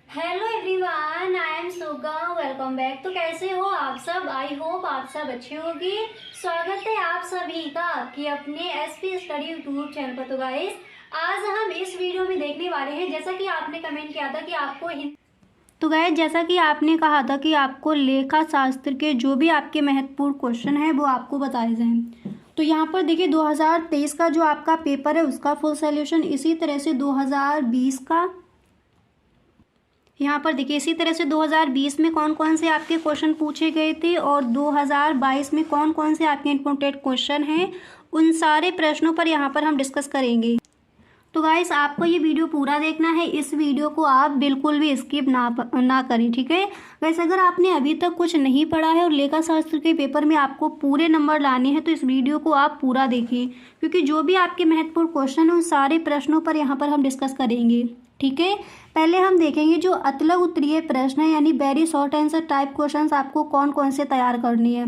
Hello everyone, I am सुगम। Welcome back. तो कैसे हो आप सब? आई होप आप सब अच्छे होगी। स्वागत है आप सभी का कि अपने एसपी स्टडी यूट्यूब चैनल पर। तो गाइस, आज हम इस वीडियो में देखने वाले हैं, जैसा कि आपने कमेंट किया था कि आपको तो गाइस, जैसा कि आपने कहा था कि आपको लेखा शास्त्र के जो भी आपके महत्वपूर्ण क्वेश्चन है वो आपको बताए जाएं। तो यहाँ पर देखिए 2023 का जो आपका पेपर है उसका फुल सॉल्यूशन, इसी तरह से 2020 का, यहाँ पर देखिए इसी तरह से 2020 में कौन कौन से आपके क्वेश्चन पूछे गए थे और 2022 में कौन कौन से आपके इंपॉर्टेंट क्वेश्चन हैं, उन सारे प्रश्नों पर यहाँ पर हम डिस्कस करेंगे। तो गाइस, आपको ये वीडियो पूरा देखना है। इस वीडियो को आप बिल्कुल भी स्किप ना करें, ठीक है गाइस। अगर आपने अभी तक कुछ नहीं पढ़ा है और लेखा शास्त्र के पेपर में आपको पूरे नंबर लाने हैं तो इस वीडियो को आप पूरा देखिए, क्योंकि जो भी आपके महत्वपूर्ण क्वेश्चन हैं उन सारे प्रश्नों पर यहाँ पर हम डिस्कस करेंगे, ठीक है। पहले हम देखेंगे जो अतलग उत्तरीय प्रश्न है, यानी very short answer type questions आपको कौन कौन से तैयार करनी है।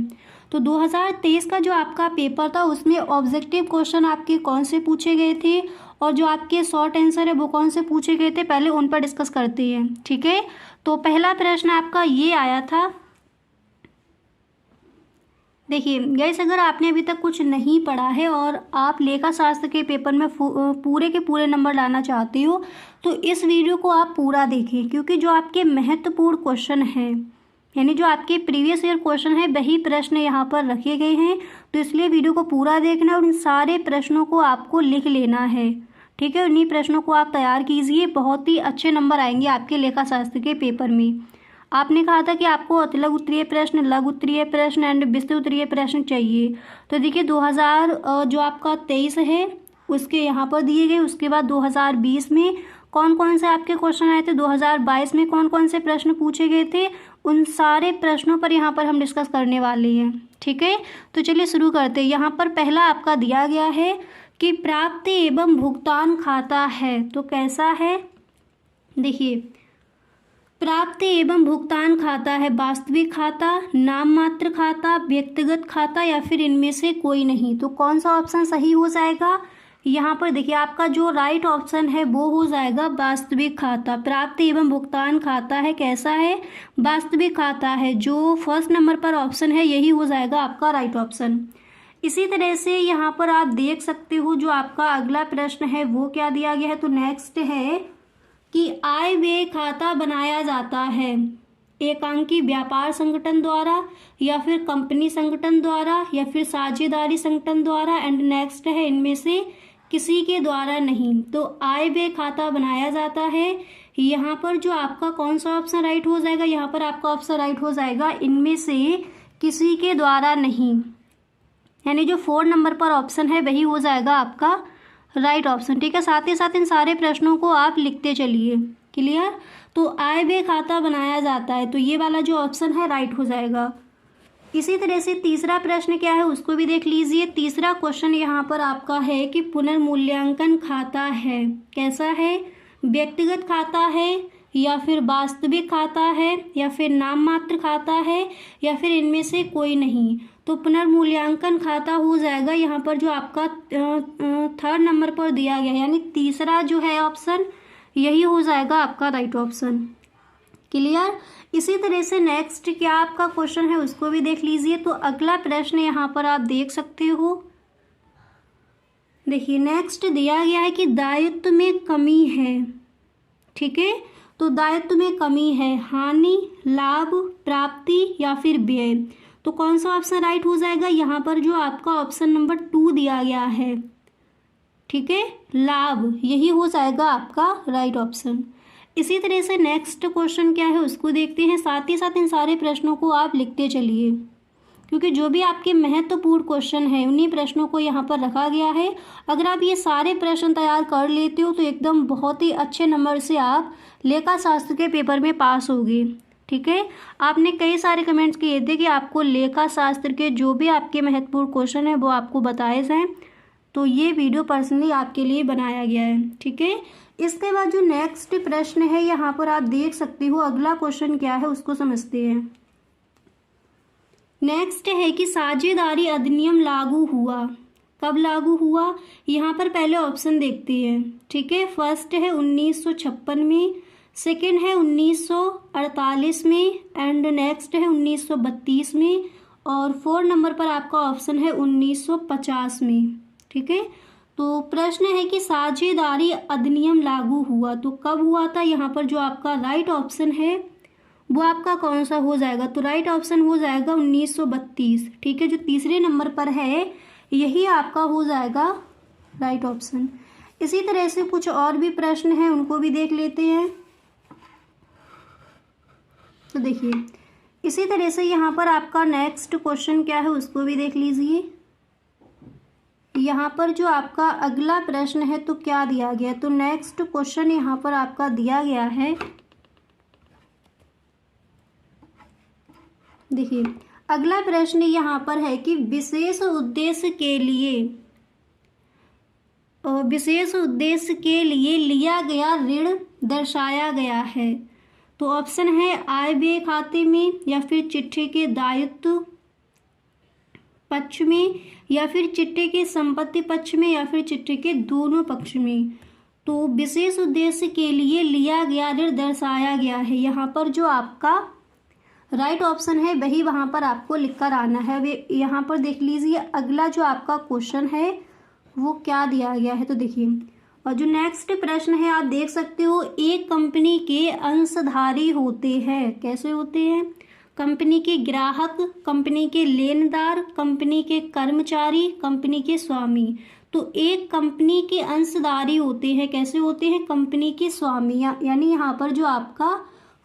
तो 2023 का जो आपका पेपर था उसमें ऑब्जेक्टिव क्वेश्चन आपके कौन से पूछे गए थे और जो आपके शॉर्ट आंसर है वो कौन से पूछे गए थे, पहले उन पर डिस्कस करते हैं, ठीक है। तो पहला प्रश्न आपका ये आया था। देखिए गाइस, अगर आपने अभी तक कुछ नहीं पढ़ा है और आप लेखा शास्त्र के पेपर में पूरे के पूरे नंबर लाना चाहते हो तो इस वीडियो को आप पूरा देखें, क्योंकि जो आपके महत्वपूर्ण क्वेश्चन हैं, यानी जो आपके प्रीवियस ईयर क्वेश्चन है वही प्रश्न यहाँ पर रखे गए हैं। तो इसलिए वीडियो को पूरा देखना और इन सारे प्रश्नों को आपको लिख लेना है, ठीक है। उन्हीं प्रश्नों को आप तैयार कीजिए, बहुत ही अच्छे नंबर आएंगे आपके लेखा शास्त्र के पेपर में। आपने कहा था कि आपको अतिलघु उत्तरीय प्रश्न, लघु उत्तरीय प्रश्न एंड विस्तृत उत्तरीय प्रश्न चाहिए। तो देखिए 2000 जो आपका 23 है उसके यहाँ पर दिए गए। उसके बाद 2020 में कौन कौन से आपके क्वेश्चन आए थे, 2022 में कौन कौन से प्रश्न पूछे गए थे, उन सारे प्रश्नों पर यहाँ पर हम डिस्कस करने वाले हैं, ठीक है। तो चलिए शुरू करते हैं। यहाँ पर पहला आपका दिया गया है कि प्राप्ति एवं भुगतान खाता है, तो कैसा है। देखिए प्राप्ति एवं भुगतान खाता है वास्तविक खाता, नाम मात्र खाता, व्यक्तिगत खाता या फिर इनमें से कोई नहीं। तो कौन सा ऑप्शन सही हो जाएगा। यहाँ पर देखिए आपका जो राइट ऑप्शन है वो हो जाएगा वास्तविक खाता। प्राप्ति एवं भुगतान खाता है, कैसा है, वास्तविक खाता है। जो फर्स्ट नंबर पर ऑप्शन है यही हो जाएगा आपका राइट ऑप्शन। इसी तरह से यहाँ पर आप देख सकते हो जो आपका अगला प्रश्न है वो क्या दिया गया है। तो नेक्स्ट है कि आय व्यय खाता बनाया जाता है एकांकी व्यापार संगठन द्वारा या फिर कंपनी संगठन द्वारा या फिर साझेदारी संगठन द्वारा, एंड नेक्स्ट है इनमें से किसी के द्वारा नहीं। तो आय व्यय खाता बनाया जाता है, यहाँ पर जो आपका कौन सा ऑप्शन राइट हो जाएगा, यहाँ पर आपका ऑप्शन राइट हो जाएगा इनमें से किसी के द्वारा नहीं, यानी जो 4 नंबर पर ऑप्शन है वही हो जाएगा आपका राइट ऑप्शन, ठीक है। साथ ही साथ इन सारे प्रश्नों को आप लिखते चलिए, क्लियर। तो आय व्यय खाता बनाया जाता है, तो ये वाला जो ऑप्शन है राइट हो जाएगा। इसी तरह से तीसरा प्रश्न क्या है उसको भी देख लीजिए। तीसरा क्वेश्चन यहाँ पर आपका है कि पुनर्मूल्यांकन खाता है, कैसा है, व्यक्तिगत खाता है या फिर वास्तविक खाता है या फिर नाम मात्र खाता है या फिर इनमें से कोई नहीं। तो पुनर्मूल्यांकन खाता हो जाएगा यहाँ पर जो आपका 3rd नंबर पर दिया गया है, यानी तीसरा जो है ऑप्शन यही हो जाएगा आपका राइट ऑप्शन, क्लियर। इसी तरह से नेक्स्ट क्या आपका क्वेश्चन है उसको भी देख लीजिए। तो अगला प्रश्न यहाँ पर आप देख सकते हो। देखिए नेक्स्ट दिया गया है कि दायित्व में कमी है, ठीक है। तो दायित्व में कमी है, हानि, लाभ, प्राप्ति या फिर व्यय। तो कौन सा ऑप्शन राइट हो जाएगा, यहाँ पर जो आपका ऑप्शन नंबर 2 दिया गया है, ठीक है, लाभ, यही हो जाएगा आपका राइट ऑप्शन। इसी तरह से नेक्स्ट क्वेश्चन क्या है उसको देखते हैं। साथ ही साथ इन सारे प्रश्नों को आप लिखते चलिए, क्योंकि जो भी आपके महत्वपूर्ण क्वेश्चन है उन्हीं प्रश्नों को यहाँ पर रखा गया है। अगर आप ये सारे प्रश्न तैयार कर लेते हो तो एकदम बहुत ही अच्छे नंबर से आप लेखा शास्त्र के पेपर में पास होगे, ठीक है। आपने कई सारे कमेंट्स किए थे कि आपको लेखा शास्त्र के जो भी आपके महत्वपूर्ण क्वेश्चन है वो आपको बताए जाएं, तो ये वीडियो पर्सनली आपके लिए बनाया गया है, ठीक है। इसके बाद जो नेक्स्ट प्रश्न है यहाँ पर आप देख सकते हो। अगला क्वेश्चन क्या है उसको समझते हैं। नेक्स्ट है कि साझेदारी अधिनियम लागू हुआ, कब लागू हुआ, यहाँ पर पहले ऑप्शन देखते हैं, ठीक है। फर्स्ट है 1956 में, सेकंड है 1948 में एंड नेक्स्ट है 1932 में और 4 नंबर पर आपका ऑप्शन है 1950 में। ठीक है, तो प्रश्न है कि साझेदारी अधिनियम लागू हुआ तो कब हुआ था। यहाँ पर जो आपका राइट ऑप्शन है वो आपका कौन सा हो जाएगा, तो राइट ऑप्शन हो जाएगा 1932। ठीक है, जो तीसरे नंबर पर है यही आपका हो जाएगा राइट ऑप्शन। इसी तरह से कुछ और भी प्रश्न हैं, उनको भी देख लेते हैं। तो देखिए, इसी तरह से यहाँ पर आपका नेक्स्ट क्वेश्चन क्या है उसको भी देख लीजिए। यहाँ पर जो आपका अगला प्रश्न है तो क्या दिया गया, तो नेक्स्ट क्वेश्चन यहाँ पर आपका दिया गया है। देखिए, अगला प्रश्न यहाँ पर है कि विशेष उद्देश्य के लिए लिया गया ऋण दर्शाया गया है। तो ऑप्शन है आय व्यय खाते में या फिर चिट्ठे के दायित्व पक्ष में या फिर चिट्ठे के संपत्ति पक्ष में या फिर चिट्ठे के दोनों पक्ष में। तो विशेष उद्देश्य के लिए लिया गया ऋण दर्शाया गया है। यहाँ पर जो आपका राइट ऑप्शन है वही वहाँ पर आपको लिखकर आना है। वे यहाँ पर देख लीजिए अगला जो आपका क्वेश्चन है वो क्या दिया गया है। तो देखिए, और जो नेक्स्ट प्रश्न है आप देख सकते हो, एक कंपनी के अंशधारी होते हैं। कैसे होते हैं, कंपनी के ग्राहक, कंपनी के लेनदार, कंपनी के कर्मचारी, कंपनी के स्वामी। तो एक कंपनी के अंशधारी होते हैं। कैसे होते हैं, कंपनी के स्वामी। यानी यहाँ पर जो आपका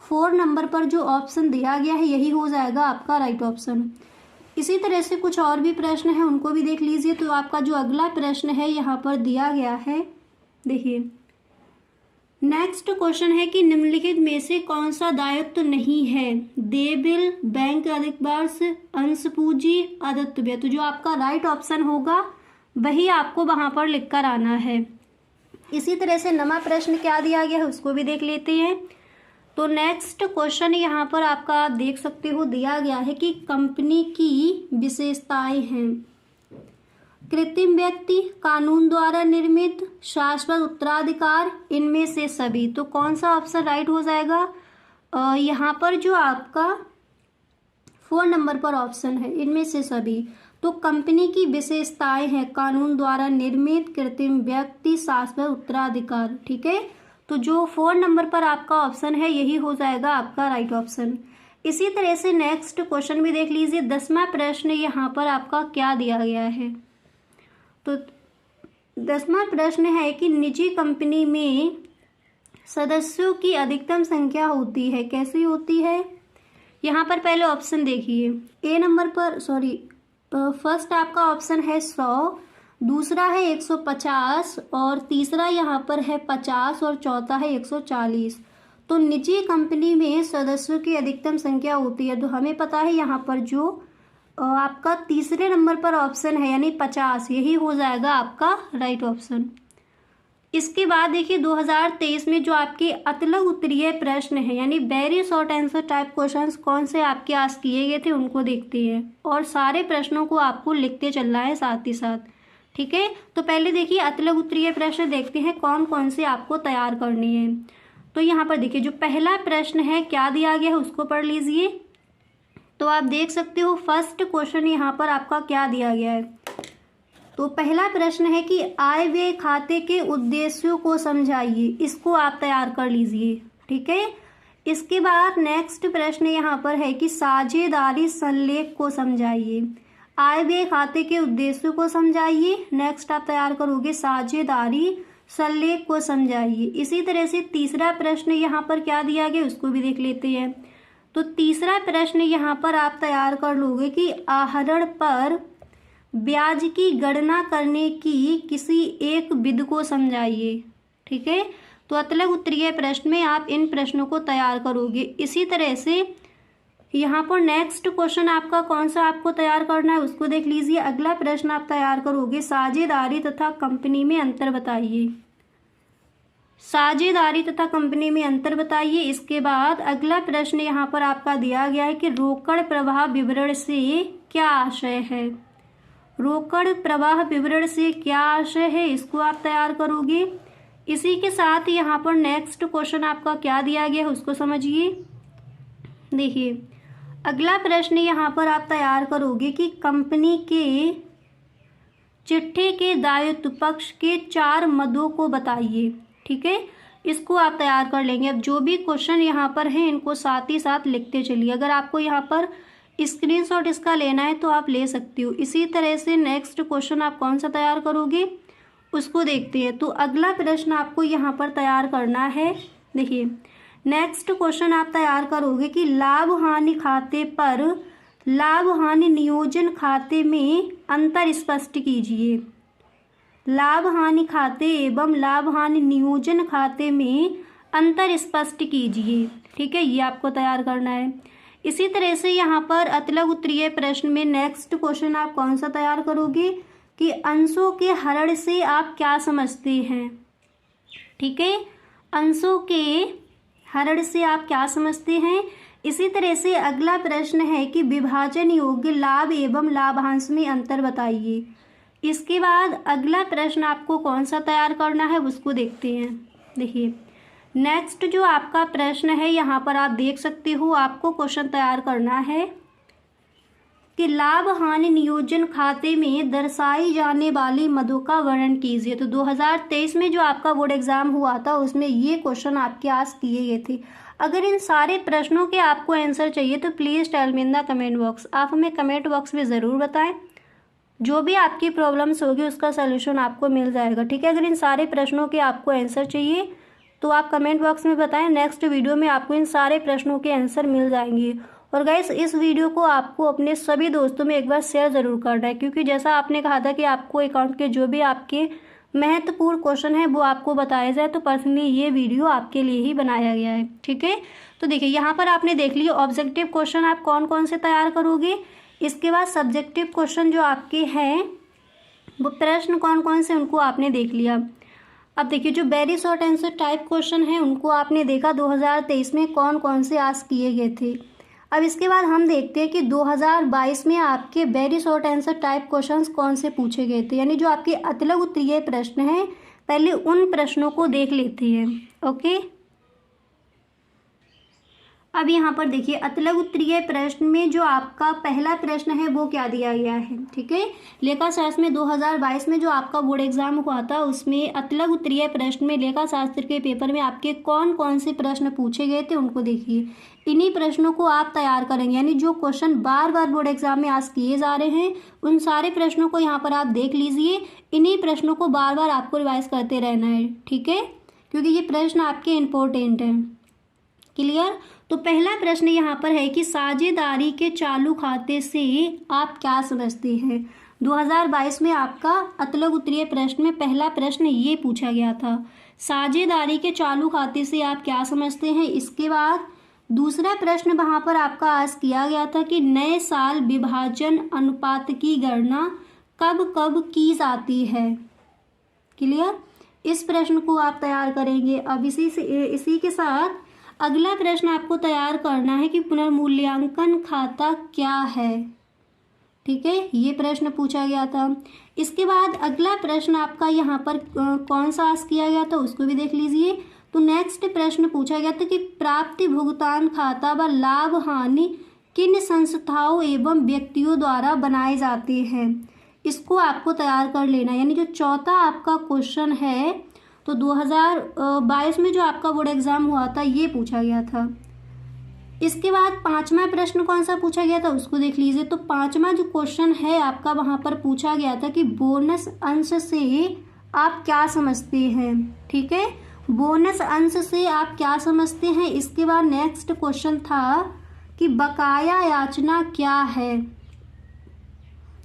4 नंबर पर जो ऑप्शन दिया गया है यही हो जाएगा आपका राइट ऑप्शन। इसी तरह से कुछ और भी प्रश्न है, उनको भी देख लीजिए। तो आपका जो अगला प्रश्न है यहाँ पर दिया गया है, देखिए नेक्स्ट क्वेश्चन है कि निम्नलिखित में से कौन सा दायित्व नहीं है, देय बिल, बैंक अधिक वर्ष, अंश पूंजी, अदत्त व्यय। तो जो आपका राइट ऑप्शन होगा वही आपको वहां पर लिखकर आना है। इसी तरह से नमा प्रश्न क्या दिया गया है उसको भी देख लेते हैं। तो नेक्स्ट क्वेश्चन यहाँ पर आपका आप देख सकते हो दिया गया है कि कंपनी की विशेषताएं हैं, कृत्रिम व्यक्ति, कानून द्वारा निर्मित, शाश्वत उत्तराधिकार, इनमें से सभी। तो कौन सा ऑप्शन राइट हो जाएगा, यहाँ पर जो आपका 4 नंबर पर ऑप्शन है इनमें से सभी। तो कंपनी की विशेषताएं हैं कानून द्वारा निर्मित, कृत्रिम व्यक्ति, शाश्वत उत्तराधिकार। ठीक है, तो जो 4 नंबर पर आपका ऑप्शन है यही हो जाएगा आपका राइट ऑप्शन। इसी तरह से नेक्स्ट क्वेश्चन भी देख लीजिए। 10वां प्रश्न यहाँ पर आपका क्या दिया गया है, तो 10वां प्रश्न है कि निजी कंपनी में सदस्यों की अधिकतम संख्या होती है। कैसी होती है, यहाँ पर पहले ऑप्शन देखिए। ए नंबर पर फर्स्ट आपका ऑप्शन है 100, दूसरा है 150 और तीसरा यहाँ पर है 50 और चौथा है 140। तो निजी कंपनी में सदस्यों की अधिकतम संख्या होती है। तो हमें पता है यहाँ पर जो आपका तीसरे नंबर पर ऑप्शन है यानी 50, यही हो जाएगा आपका राइट ऑप्शन। इसके बाद देखिए 2023 में जो आपके अतलग उत्तरीय प्रश्न है यानी very short answer type questions कौन से आपके आज किए गए थे उनको देखते हैं, और सारे प्रश्नों को आपको लिखते चलना है साथ ही साथ। ठीक है, तो पहले देखिए अतलग उत्तरीय प्रश्न देखते हैं कौन कौन से आपको तैयार करने हैं। तो यहाँ पर देखिए जो पहला प्रश्न है क्या दिया गया है उसको पढ़ लीजिए। तो आप देख सकते हो फर्स्ट क्वेश्चन यहाँ पर आपका क्या दिया गया है। तो पहला प्रश्न है कि आय व्यय खाते के उद्देश्यों को समझाइए, इसको आप तैयार कर लीजिए। ठीक है, इसके बाद नेक्स्ट प्रश्न यहाँ पर है कि साझेदारी संलेख को समझाइए, आय व्यय खाते के उद्देश्यों को समझाइए। नेक्स्ट आप तैयार करोगे साझेदारी संलेख को समझाइए। इसी तरह से तीसरा प्रश्न यहाँ पर क्या दिया गया उसको भी देख लेते हैं। तो तीसरा प्रश्न यहाँ पर आप तैयार कर लोगे कि आहरण पर ब्याज की गणना करने की किसी एक विधि को समझाइए। ठीक है, तो अतलग उत्तरीय प्रश्न में आप इन प्रश्नों को तैयार करोगे। इसी तरह से यहाँ पर नेक्स्ट क्वेश्चन आपका कौन सा आपको तैयार करना है उसको देख लीजिए। अगला प्रश्न आप तैयार करोगे साझेदारी तथा कंपनी में अंतर बताइए, साझेदारी तथा कंपनी में अंतर बताइए। इसके बाद अगला प्रश्न यहाँ पर आपका दिया गया है कि रोकड़ प्रवाह विवरण से क्या आशय है, रोकड़ प्रवाह विवरण से क्या आशय है, इसको आप तैयार करोगे। इसी के साथ यहाँ पर नेक्स्ट क्वेश्चन आपका क्या दिया गया है उसको समझिए। देखिए अगला प्रश्न यहाँ पर आप तैयार करोगे कि कंपनी के चिट्ठी के दायित्व पक्ष के 4 मदों को बताइए। ठीक है, इसको आप तैयार कर लेंगे। अब जो भी क्वेश्चन यहाँ पर है इनको साथ ही साथ लिखते चलिए। अगर आपको यहाँ पर स्क्रीनशॉट इसका लेना है तो आप ले सकते हो। इसी तरह से नेक्स्ट क्वेश्चन आप कौन सा तैयार करोगे उसको देखते हैं। तो अगला प्रश्न आपको यहाँ पर तैयार करना है। देखिए नेक्स्ट क्वेश्चन आप तैयार करोगे कि लाभ हानि खाते पर लाभ हानि नियोजन खाते में अंतर स्पष्ट कीजिए। लाभ हानि खाते एवं लाभ हानि नियोजन खाते में अंतर स्पष्ट कीजिए। ठीक है, ये आपको तैयार करना है। इसी तरह से यहाँ पर अतलग उत्तरीय प्रश्न में नेक्स्ट क्वेश्चन आप कौन सा तैयार करोगे कि अंशों के हरण से आप क्या समझते हैं। ठीक है, अंशों के हरण से आप क्या समझते हैं। इसी तरह से अगला प्रश्न है कि विभाजन योग्य लाभ एवं लाभांश में अंतर बताइए। इसके बाद अगला प्रश्न आपको कौन सा तैयार करना है उसको देखते हैं। देखिए नेक्स्ट जो आपका प्रश्न है यहाँ पर आप देख सकते हो, आपको क्वेश्चन तैयार करना है कि लाभ हानि नियोजन खाते में दर्शाई जाने वाली मदों का वर्णन कीजिए। तो 2023 में जो आपका बोर्ड एग्जाम हुआ था उसमें ये क्वेश्चन आपके आस किए गए थे। अगर इन सारे प्रश्नों के आपको आंसर चाहिए तो please tell me in the comment box. आप हमें कमेंट बॉक्स में ज़रूर बताएं, जो भी आपकी प्रॉब्लम्स होगी उसका सलूशन आपको मिल जाएगा। ठीक है, अगर इन सारे प्रश्नों के आपको आंसर चाहिए तो आप कमेंट बॉक्स में बताएं। नेक्स्ट वीडियो में आपको इन सारे प्रश्नों के आंसर मिल जाएंगे। और गाइस इस वीडियो को आपको अपने सभी दोस्तों में एक बार शेयर ज़रूर करना है, क्योंकि जैसा आपने कहा था कि आपको अकाउंट के जो भी आपके महत्वपूर्ण क्वेश्चन है वो आपको बताया जाए, तो पर्सनली ये वीडियो आपके लिए ही बनाया गया है। ठीक है, तो देखिए यहाँ पर आपने देख लिया ऑब्जेक्टिव क्वेश्चन आप कौन कौन से तैयार करोगे। इसके बाद सब्जेक्टिव क्वेश्चन जो आपके हैं वो प्रश्न कौन कौन से उनको आपने देख लिया। अब देखिए जो very short answer type question है उनको आपने देखा 2023 में कौन कौन से आस्क किए गए थे। अब इसके बाद हम देखते हैं कि 2022 में आपके very short answer type questions कौन से पूछे गए थे, यानी जो आपके अतलग उत्तरीय प्रश्न हैं पहले उन प्रश्नों को देख लेते हैं। ओके, अब यहाँ पर देखिए अतलग उत्तरीय प्रश्न में जो आपका पहला प्रश्न है वो क्या दिया गया है। ठीक है, लेखाशास्त्र में 2022 में जो आपका बोर्ड एग्जाम हुआ था उसमें अतलग उत्तरीय प्रश्न में लेखाशास्त्र के पेपर में आपके कौन कौन से प्रश्न पूछे गए थे उनको देखिए। इन्हीं प्रश्नों को आप तैयार करेंगे, यानी जो क्वेश्चन बार बार बोर्ड एग्जाम में आज किए जा रहे हैं उन सारे प्रश्नों को यहाँ पर आप देख लीजिए। इन्हीं प्रश्नों को बार बार आपको रिवाइज करते रहना है। ठीक है, क्योंकि ये प्रश्न आपके इम्पोर्टेंट हैं। क्लियर, तो पहला प्रश्न यहाँ पर है कि साझेदारी के चालू खाते से आप क्या समझते हैं। 2022 में आपका अतलग उत्तरीय प्रश्न में पहला प्रश्न ये पूछा गया था, साझेदारी के चालू खाते से आप क्या समझते हैं। इसके बाद दूसरा प्रश्न वहाँ पर आपका आज किया गया था कि नए साल विभाजन अनुपात की गणना कब कब की जाती है। क्लियर, इस प्रश्न को आप तैयार करेंगे। अब इसी के साथ अगला प्रश्न आपको तैयार करना है कि पुनर्मूल्यांकन खाता क्या है। ठीक है, ये प्रश्न पूछा गया था। इसके बाद अगला प्रश्न आपका यहाँ पर कौन सा आस्क किया गया था उसको भी देख लीजिए। तो नेक्स्ट प्रश्न पूछा गया था कि प्राप्ति भुगतान खाता व लाभ हानि किन संस्थाओं एवं व्यक्तियों द्वारा बनाए जाते हैं। इसको आपको तैयार कर लेना, यानी जो चौथा आपका क्वेश्चन है तो 2022 में जो आपका बोर्ड एग्जाम हुआ था ये पूछा गया था। इसके बाद पांचवा प्रश्न कौन सा पूछा गया था उसको देख लीजिए। तो पांचवा जो क्वेश्चन है आपका वहाँ पर पूछा गया था कि बोनस अंश से आप क्या समझते हैं। ठीक है, बोनस अंश से आप क्या समझते हैं। इसके बाद नेक्स्ट क्वेश्चन था कि बकाया याचना क्या है।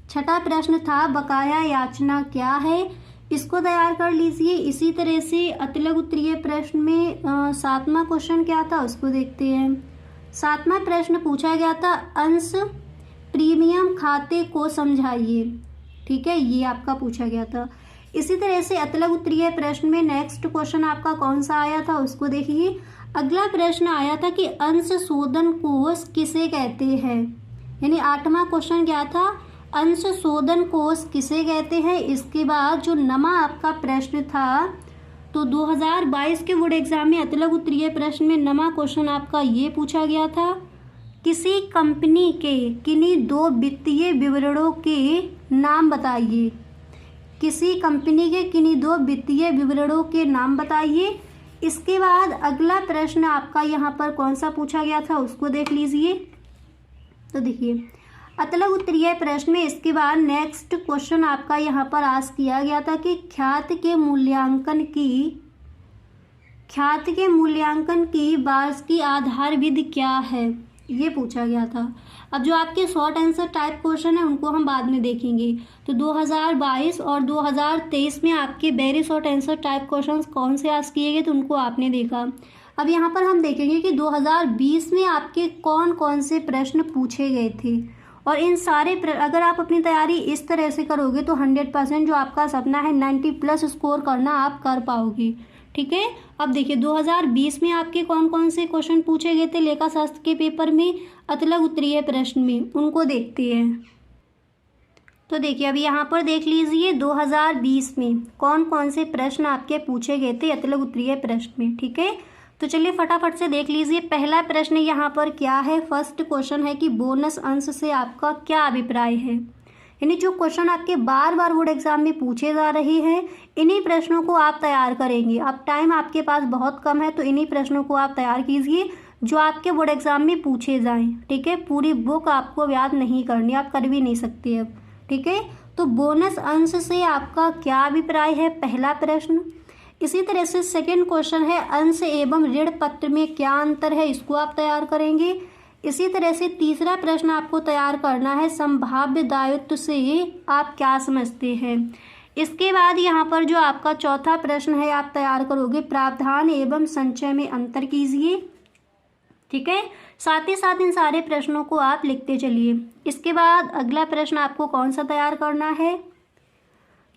छठा प्रश्न था बकाया याचना क्या है, इसको तैयार कर लीजिए। इसी तरह से अतलग उत्तरीय प्रश्न में सातवां क्वेश्चन क्या था उसको देखते हैं। सातवां प्रश्न पूछा गया था अंश प्रीमियम खाते को समझाइए। ठीक है, ये आपका पूछा गया था। इसी तरह से अतलग उत्तरीय प्रश्न में नेक्स्ट क्वेश्चन आपका कौन सा आया था उसको देखिए। अगला प्रश्न आया था कि अंश शोधन कोष किसे कहते हैं, यानी आठवां क्वेश्चन क्या था, अंश शोधन कोष किसे कहते हैं। इसके बाद जो नमा आपका प्रश्न था तो 2022 के बोर्ड एग्जाम में अतिलघु उत्तरीय प्रश्न में नमा क्वेश्चन आपका ये पूछा गया था, किसी कंपनी के किन्हीं दो वित्तीय विवरणों के नाम बताइए। किसी कंपनी के किन्हीं दो वित्तीय विवरणों के नाम बताइए। इसके बाद अगला प्रश्न आपका यहाँ पर कौन सा पूछा गया था उसको देख लीजिए। तो देखिए अतिलघु उत्तरीय प्रश्न में इसके बाद नेक्स्ट क्वेश्चन आपका यहाँ पर आस्क किया गया था कि ख्याति के मूल्यांकन की वार्षिक आधार विधि क्या है, ये पूछा गया था। अब जो आपके शॉर्ट आंसर टाइप क्वेश्चन है उनको हम बाद में देखेंगे। तो 2022 और 2023 में आपके very short answer type questions कौन से आस्क किए गए तो उनको आपने देखा। अब यहाँ पर हम देखेंगे कि 2020 में आपके कौन कौन से प्रश्न पूछे गए थे, और इन सारे अगर आप अपनी तैयारी इस तरह से करोगे तो 100% जो आपका सपना है 90+ स्कोर करना आप कर पाओगे। ठीक है, अब देखिए 2020 में आपके कौन कौन से क्वेश्चन पूछे गए थे लेखा शास्त्र के पेपर में अतिलघु उत्तरीय प्रश्न में, उनको देखते हैं। तो देखिए अभी यहाँ पर देख लीजिए 2020 में कौन कौन से प्रश्न आपके पूछे गए थे अतिलघु उत्तरीय प्रश्न में। ठीक है, तो चलिए फटाफट से देख लीजिए। पहला प्रश्न यहाँ पर क्या है, फर्स्ट क्वेश्चन है कि बोनस अंश से आपका क्या अभिप्राय है। यानी जो क्वेश्चन आपके बार बार बोर्ड एग्जाम में पूछे जा रहे हैं इन्हीं प्रश्नों को आप तैयार करेंगे। अब टाइम आपके पास बहुत कम है तो इन्हीं प्रश्नों को आप तैयार कीजिए जो आपके बोर्ड एग्जाम में पूछे जाएं। ठीक है, पूरी बुक आपको याद नहीं करनी, आप कर भी नहीं सकते अब। ठीक है, तो बोनस अंश से आपका क्या अभिप्राय है, पहला प्रश्न। इसी तरह से सेकंड क्वेश्चन है अंश एवं ऋण पत्र में क्या अंतर है, इसको आप तैयार करेंगे। इसी तरह से तीसरा प्रश्न आपको तैयार करना है संभाव्य दायित्व से आप क्या समझते हैं। इसके बाद यहाँ पर जो आपका चौथा प्रश्न है आप तैयार करोगे प्रावधान एवं संचय में अंतर कीजिए। ठीक है, साथ ही साथ इन सारे प्रश्नों को आप लिखते चलिए। इसके बाद अगला प्रश्न आपको कौन सा तैयार करना है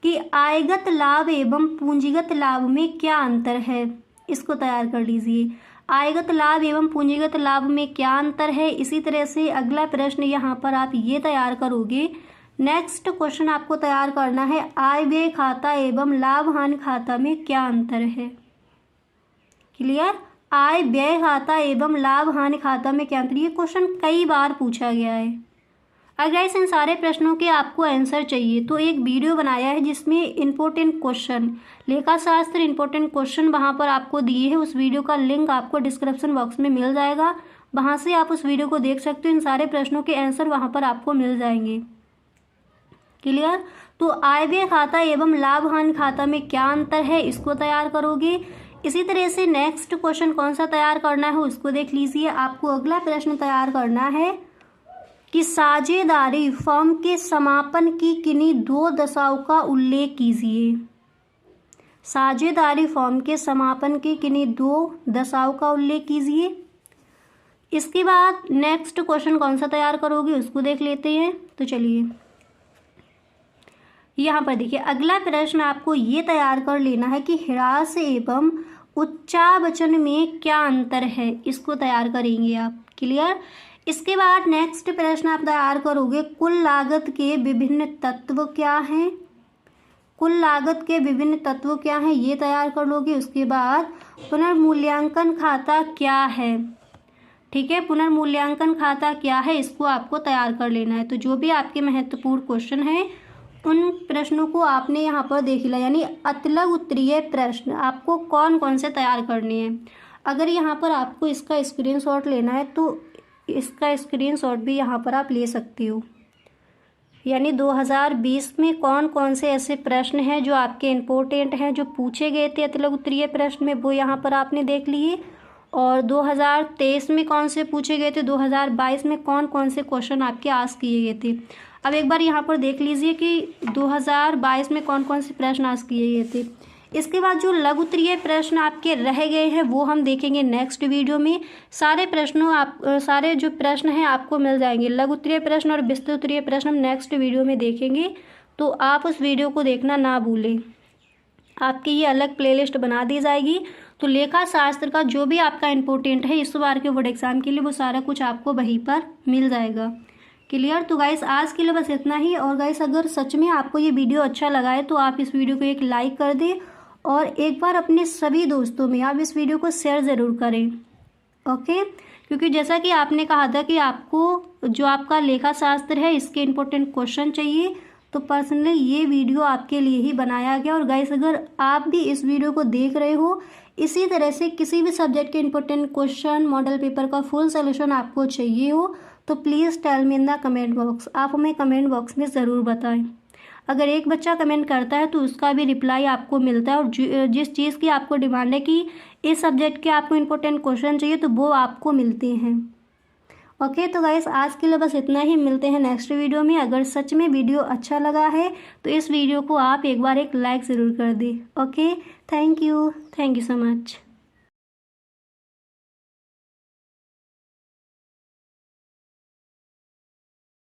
कि आयगत लाभ एवं पूंजीगत लाभ में क्या अंतर है, इसको तैयार कर लीजिए। आयगत लाभ एवं पूंजीगत लाभ में क्या अंतर है। इसी तरह से अगला प्रश्न यहाँ पर आप ये तैयार करोगे। नेक्स्ट क्वेश्चन आपको तैयार करना है आय व्यय खाता एवं लाभ हानि खाता में क्या अंतर है। क्लियर, आय व्यय खाता एवं लाभ हानि खाता में क्या अंतर, ये क्वेश्चन कई बार पूछा गया है। अगर इन सारे प्रश्नों के आपको आंसर चाहिए तो एक वीडियो बनाया है जिसमें इंपॉर्टेंट क्वेश्चन लेखा शास्त्र इंपॉर्टेंट क्वेश्चन वहाँ पर आपको दिए हैं। उस वीडियो का लिंक आपको डिस्क्रिप्शन बॉक्स में मिल जाएगा, वहाँ से आप उस वीडियो को देख सकते हो। इन सारे प्रश्नों के आंसर वहाँ पर आपको मिल जाएंगे। क्लियर, तो आय व्यय खाता एवं लाभ हानि खाता में क्या अंतर है, इसको तैयार करोगे। इसी तरह से नेक्स्ट क्वेश्चन कौन सा तैयार करना है उसको देख लीजिए। आपको अगला प्रश्न तैयार करना है कि साझेदारी फर्म के समापन की किन्हीं दो दशाओं का उल्लेख कीजिए। साझेदारी फर्म के समापन की किन्हीं दो दशाओं का उल्लेख कीजिए। इसके बाद नेक्स्ट क्वेश्चन कौन सा तैयार करोगे उसको देख लेते हैं। तो चलिए यहाँ पर देखिए अगला प्रश्न आपको ये तैयार कर लेना है कि ह्रास एवं उच्चावचन में क्या अंतर है, इसको तैयार करेंगे आप। क्लियर, इसके बाद नेक्स्ट प्रश्न आप तैयार करोगे कुल लागत के विभिन्न तत्व क्या हैं। कुल लागत के विभिन्न तत्व क्या हैं ये तैयार कर लोगे। उसके बाद पुनर्मूल्यांकन खाता क्या है। ठीक है, पुनर्मूल्यांकन खाता क्या है इसको आपको तैयार कर लेना है। तो जो भी आपके महत्वपूर्ण क्वेश्चन हैं उन प्रश्नों को आपने यहाँ पर देख लिया, यानी अतिलघु उत्तरीय प्रश्न आपको कौन कौन से तैयार करने हैं। अगर यहाँ पर आपको इसका स्क्रीनशॉट लेना है तो इसका स्क्रीनशॉट भी यहाँ पर आप ले सकते हो। यानी 2020 में कौन कौन से ऐसे प्रश्न हैं जो आपके इम्पोर्टेंट हैं, जो पूछे गए थे अतिलघु उत्तरीय प्रश्न में, वो यहाँ पर आपने देख लिए। और 2023 में कौन से पूछे गए थे, 2022 में कौन कौन से क्वेश्चन आपके आस्क किए गए थे। अब एक बार यहाँ पर देख लीजिए कि 2022 में कौन कौन से प्रश्न आस्क किए गए थे। इसके बाद जो लघु उत्तरीय प्रश्न आपके रह गए हैं वो हम देखेंगे नेक्स्ट वीडियो में। सारे जो प्रश्न हैं आपको मिल जाएंगे। लघु उत्तरीय प्रश्न और विस्तृत उत्तरीय प्रश्न हम नेक्स्ट वीडियो में देखेंगे, तो आप उस वीडियो को देखना ना भूलें। आपकी ये अलग प्लेलिस्ट बना दी जाएगी। तो लेखा शास्त्र का जो भी आपका इम्पोर्टेंट है इस बार के बोर्ड एग्जाम के लिए वो सारा कुछ आपको वहीं पर मिल जाएगा। क्लियर, तो गाइस आज के लिए बस इतना ही। और गाइस अगर सच में आपको ये वीडियो अच्छा लगा है तो आप इस वीडियो को एक लाइक कर दें और एक बार अपने सभी दोस्तों में आप इस वीडियो को शेयर ज़रूर करें। ओके, क्योंकि जैसा कि आपने कहा था कि आपको जो आपका लेखा शास्त्र है इसके इम्पोर्टेंट क्वेश्चन चाहिए, तो पर्सनली ये वीडियो आपके लिए ही बनाया गया। और गाइस, अगर आप भी इस वीडियो को देख रहे हो, इसी तरह से किसी भी सब्जेक्ट के इम्पोर्टेंट क्वेश्चन, मॉडल पेपर का फुल सोल्यूशन आपको चाहिए हो, तो please tell me in the comment box. आप हमें कमेंट बॉक्स में ज़रूर बताएं। अगर एक बच्चा कमेंट करता है तो उसका भी रिप्लाई आपको मिलता है, और जिस चीज़ की आपको डिमांड है कि इस सब्जेक्ट के आपको इम्पोर्टेंट क्वेश्चन चाहिए, तो वो आपको मिलते हैं। ओके, तो गाइस आज के लिए बस इतना ही। मिलते हैं नेक्स्ट वीडियो में। अगर सच में वीडियो अच्छा लगा है तो इस वीडियो को आप एक बार एक लाइक ज़रूर कर दें। Okay, thank you so much.